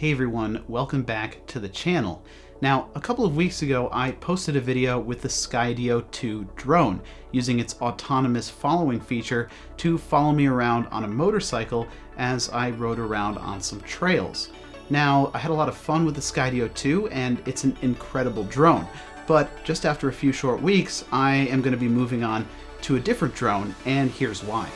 Hey everyone, welcome back to the channel. Now, a couple of weeks ago, I posted a video with the Skydio 2 drone, using its autonomous following feature to follow me around on a motorcycle as I rode around on some trails. Now, I had a lot of fun with the Skydio 2, and it's an incredible drone, but just after a few short weeks, I am going to be moving on to a different drone, and here's why.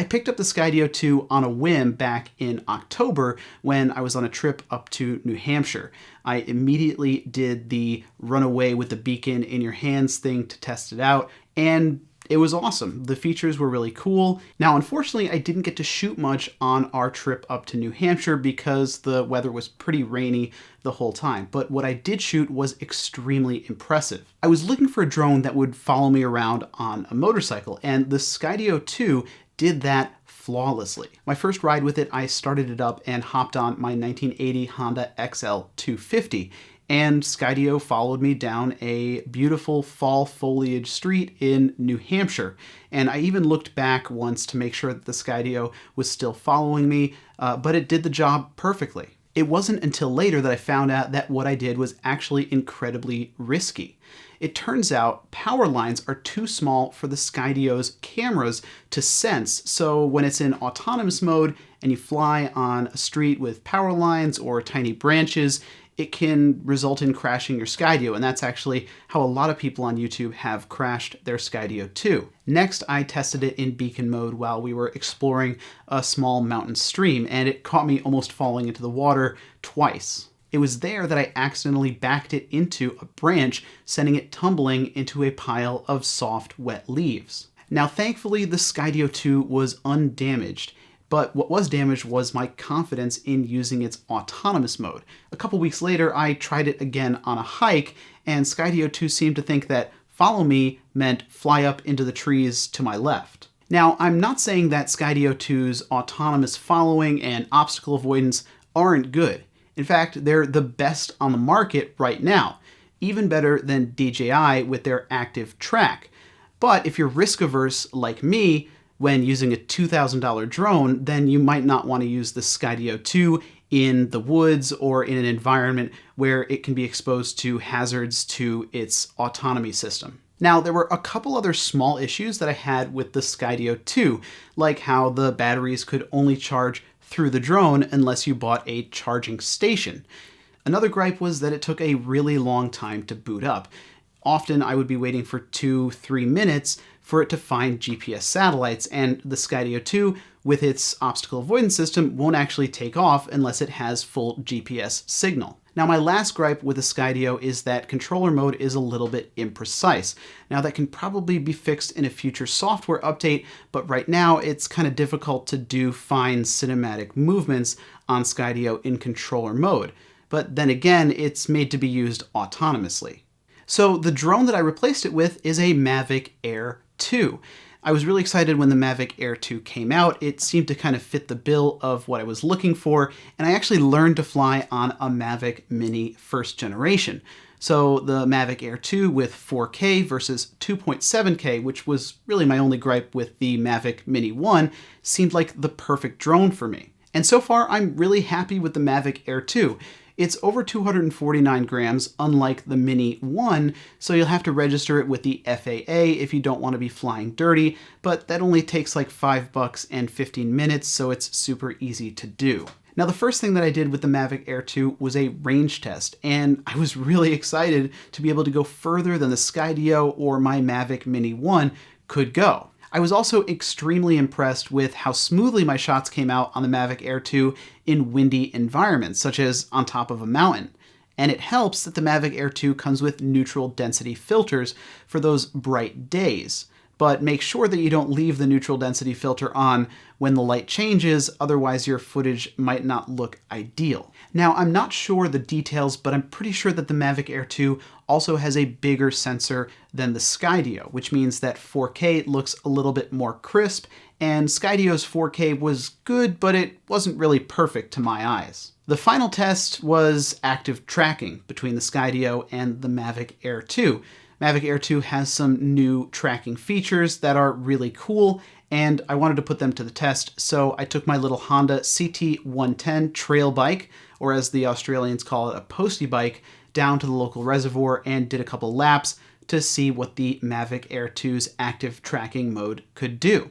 I picked up the Skydio 2 on a whim back in October when I was on a trip up to New Hampshire. I immediately did the run away with the beacon in your hands thing to test it out, and it was awesome. The features were really cool. Now, unfortunately, I didn't get to shoot much on our trip up to New Hampshire because the weather was pretty rainy the whole time, but what I did shoot was extremely impressive. I was looking for a drone that would follow me around on a motorcycle, and the Skydio 2 did that flawlessly. My first ride with it, I started it up and hopped on my 1980 Honda XL 250, and Skydio followed me down a beautiful fall foliage street in New Hampshire. And I even looked back once to make sure that the Skydio was still following me, but it did the job perfectly. It wasn't until later that I found out that what I did was actually incredibly risky. It turns out power lines are too small for the Skydio's cameras to sense, so when it's in autonomous mode and you fly on a street with power lines or tiny branches, it can result in crashing your Skydio, and that's actually how a lot of people on YouTube have crashed their Skydio 2. Next, I tested it in beacon mode while we were exploring a small mountain stream, and it caught me almost falling into the water twice. It was there that I accidentally backed it into a branch, sending it tumbling into a pile of soft, wet leaves. Now, thankfully, the Skydio 2 was undamaged, but what was damaged was my confidence in using its autonomous mode. A couple weeks later, I tried it again on a hike, and Skydio 2 seemed to think that follow me meant fly up into the trees to my left. Now, I'm not saying that Skydio 2's autonomous following and obstacle avoidance aren't good. In fact, they're the best on the market right now, even better than DJI with their active track. But if you're risk averse like me, when using a $2,000 drone, then you might not want to use the Skydio 2 in the woods or in an environment where it can be exposed to hazards to its autonomy system. Now, there were a couple other small issues that I had with the Skydio 2, like how the batteries could only charge through the drone unless you bought a charging station. Another gripe was that it took a really long time to boot up. Often I would be waiting for 2-3 minutes for it to find GPS satellites, and the Skydio 2, with its obstacle avoidance system, won't actually take off unless it has full GPS signal. Now, my last gripe with the Skydio is that controller mode is a little bit imprecise. Now, that can probably be fixed in a future software update, but right now it's kind of difficult to do fine cinematic movements on Skydio in controller mode. But then again, it's made to be used autonomously. So the drone that I replaced it with is a Mavic Air 2. I was really excited when the Mavic Air 2 came out. It seemed to kind of fit the bill of what I was looking for, and I actually learned to fly on a Mavic Mini first generation. So the Mavic Air 2 with 4K versus 2.7K, which was really my only gripe with the Mavic Mini 1, seemed like the perfect drone for me. And so far, I'm really happy with the Mavic Air 2. It's over 249 grams, unlike the Mini 1, so you'll have to register it with the FAA if you don't want to be flying dirty, but that only takes like $5 and 15 minutes, so it's super easy to do. Now, the first thing that I did with the Mavic Air 2 was a range test, and I was really excited to be able to go further than the Skydio or my Mavic Mini 1 could go. I was also extremely impressed with how smoothly my shots came out on the Mavic Air 2 in windy environments, such as on top of a mountain. And it helps that the Mavic Air 2 comes with neutral density filters for those bright days. but make sure that you don't leave the neutral density filter on when the light changes, otherwise your footage might not look ideal. Now, I'm not sure the details, but I'm pretty sure that the Mavic Air 2 also has a bigger sensor than the Skydio, which means that 4K looks a little bit more crisp, and Skydio's 4K was good, but it wasn't really perfect to my eyes. The final test was active tracking between the Skydio and the Mavic Air 2. Mavic Air 2 has some new tracking features that are really cool, and I wanted to put them to the test, so I took my little Honda CT110 trail bike, or as the Australians call it, a postie bike, down to the local reservoir and did a couple laps to see what the Mavic Air 2's active tracking mode could do.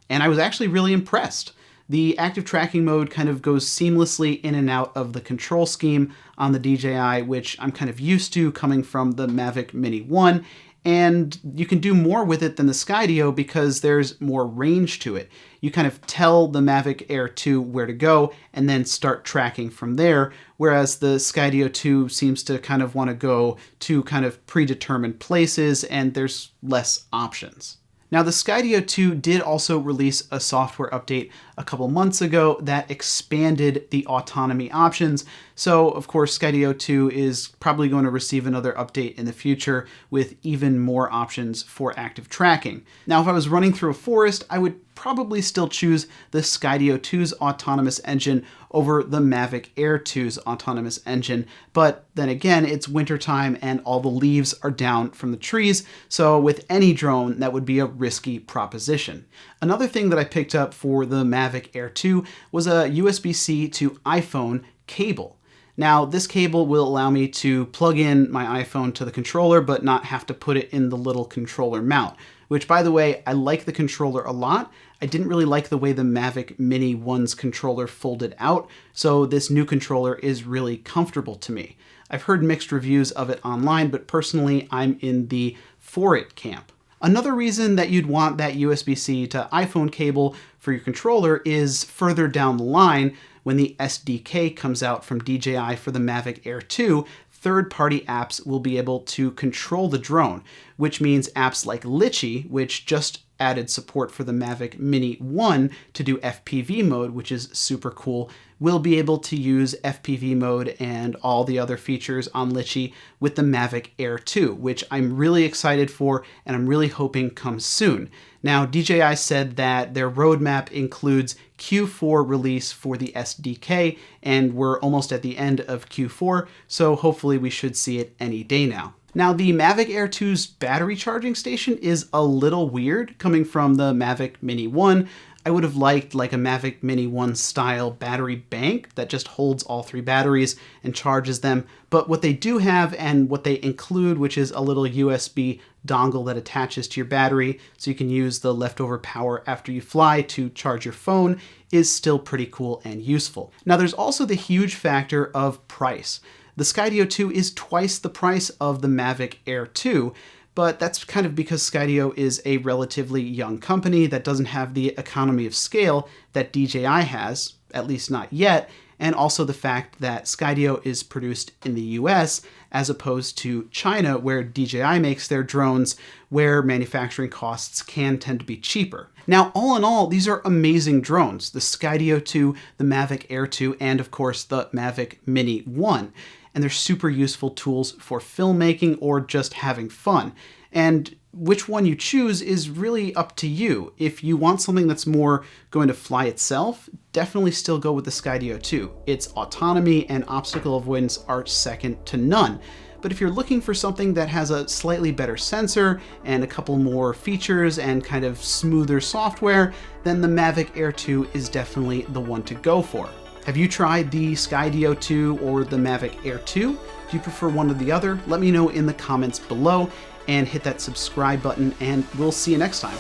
And I was actually really impressed. The active tracking mode kind of goes seamlessly in and out of the control scheme on the DJI, which I'm kind of used to coming from the Mavic Mini 1, and you can do more with it than the Skydio because there's more range to it. You kind of tell the Mavic Air 2 where to go and then start tracking from there, whereas the Skydio 2 seems to kind of want to go to kind of predetermined places and there's less options. Now, the Skydio 2 did also release a software update a couple months ago that expanded the autonomy options. So, of course, Skydio 2 is probably going to receive another update in the future with even more options for active tracking. Now, if I was running through a forest, I would probably still choose the Skydio 2's autonomous engine over the Mavic Air 2's autonomous engine. But then again, it's wintertime and all the leaves are down from the trees, so with any drone, that would be a risky proposition. Another thing that I picked up for the Mavic Air 2 was a USB-C to iPhone cable. Now, this cable will allow me to plug in my iPhone to the controller, but not have to put it in the little controller mount, which, by the way, I like the controller a lot. I didn't really like the way the Mavic Mini 1's controller folded out, so this new controller is really comfortable to me. I've heard mixed reviews of it online, but personally, I'm in the for it camp. Another reason that you'd want that USB-C to iPhone cable for your controller is further down the line, when the SDK comes out from DJI for the Mavic Air 2, third-party apps will be able to control the drone, which means apps like Litchi, which just added support for the Mavic Mini 1 to do FPV mode, which is super cool, will be able to use FPV mode and all the other features on Litchi with the Mavic Air 2, which I'm really excited for and I'm really hoping comes soon. Now, DJI said that their roadmap includes Q4 release for the SDK, and we're almost at the end of Q4, so hopefully we should see it any day now. Now, the Mavic Air 2's battery charging station is a little weird coming from the Mavic Mini 1. I would have liked like a Mavic Mini 1 style battery bank that just holds all 3 batteries and charges them. But what they do have and what they include, which is a little USB dongle that attaches to your battery so you can use the leftover power after you fly to charge your phone, is still pretty cool and useful. Now, there's also the huge factor of price. The Skydio 2 is twice the price of the Mavic Air 2, but that's kind of because Skydio is a relatively young company that doesn't have the economy of scale that DJI has, at least not yet, and also the fact that Skydio is produced in the US as opposed to China, where DJI makes their drones, where manufacturing costs can tend to be cheaper. Now, all in all, these are amazing drones, the Skydio 2, the Mavic Air 2, and of course the Mavic Mini 1. And they're super useful tools for filmmaking or just having fun. And which one you choose is really up to you. If you want something that's more going to fly itself, definitely still go with the Skydio 2. Its autonomy and obstacle avoidance are second to none. But if you're looking for something that has a slightly better sensor and a couple more features and kind of smoother software, then the Mavic Air 2 is definitely the one to go for. Have you tried the Skydio 2 or the Mavic Air 2? Do you prefer one or the other? Let me know in the comments below and hit that subscribe button, and we'll see you next time.